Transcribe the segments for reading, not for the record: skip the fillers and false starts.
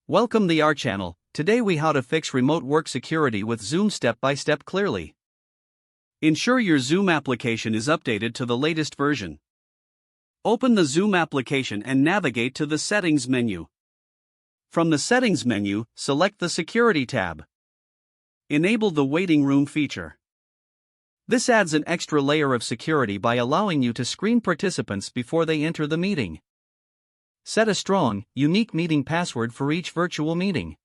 Welcome to our channel. Today we how to fix remote work security with Zoom step by step clearly. Ensure your Zoom application is updated to the latest version. Open the Zoom application and navigate to the Settings menu. From the Settings menu, select the Security tab. Enable the waiting room feature. This adds an extra layer of security by allowing you to screen participants before they enter the meeting. Set a strong, unique meeting password for each virtual meeting.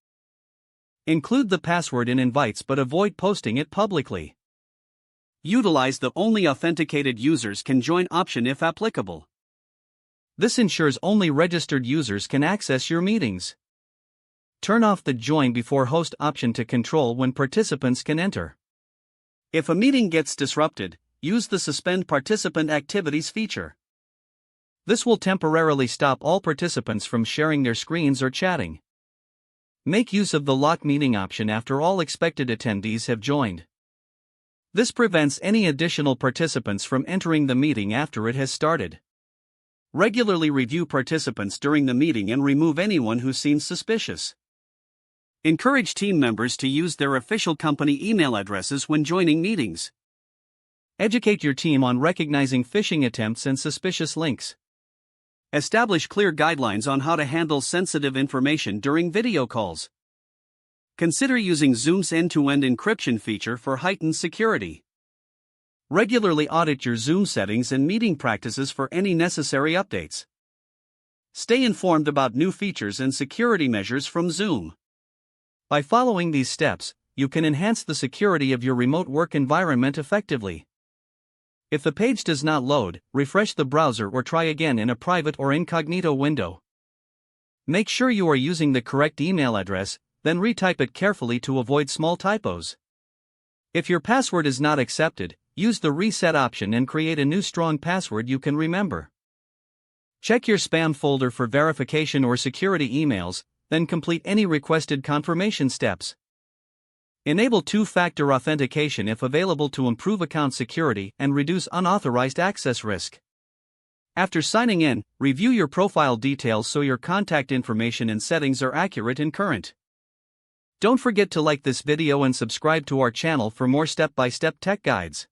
Include the password in invites but avoid posting it publicly. Utilize the only authenticated users can join option if applicable. This ensures only registered users can access your meetings. Turn off the join before host option to control when participants can enter. If a meeting gets disrupted, use the suspend participant activities feature. This will temporarily stop all participants from sharing their screens or chatting. Make use of the lock meeting option after all expected attendees have joined. This prevents any additional participants from entering the meeting after it has started. Regularly review participants during the meeting and remove anyone who seems suspicious. Encourage team members to use their official company email addresses when joining meetings. Educate your team on recognizing phishing attempts and suspicious links. Establish clear guidelines on how to handle sensitive information during video calls. Consider using Zoom's end-to-end encryption feature for heightened security. Regularly audit your Zoom settings and meeting practices for any necessary updates. Stay informed about new features and security measures from Zoom. By following these steps, you can enhance the security of your remote work environment effectively. If the page does not load, refresh the browser or try again in a private or incognito window. Make sure you are using the correct email address, then retype it carefully to avoid small typos. If your password is not accepted, use the reset option and create a new strong password you can remember. Check your spam folder for verification or security emails, then complete any requested confirmation steps. Enable two-factor authentication if available to improve account security and reduce unauthorized access risk. After signing in, review your profile details so your contact information and settings are accurate and current. Don't forget to like this video and subscribe to our channel for more step-by-step tech guides.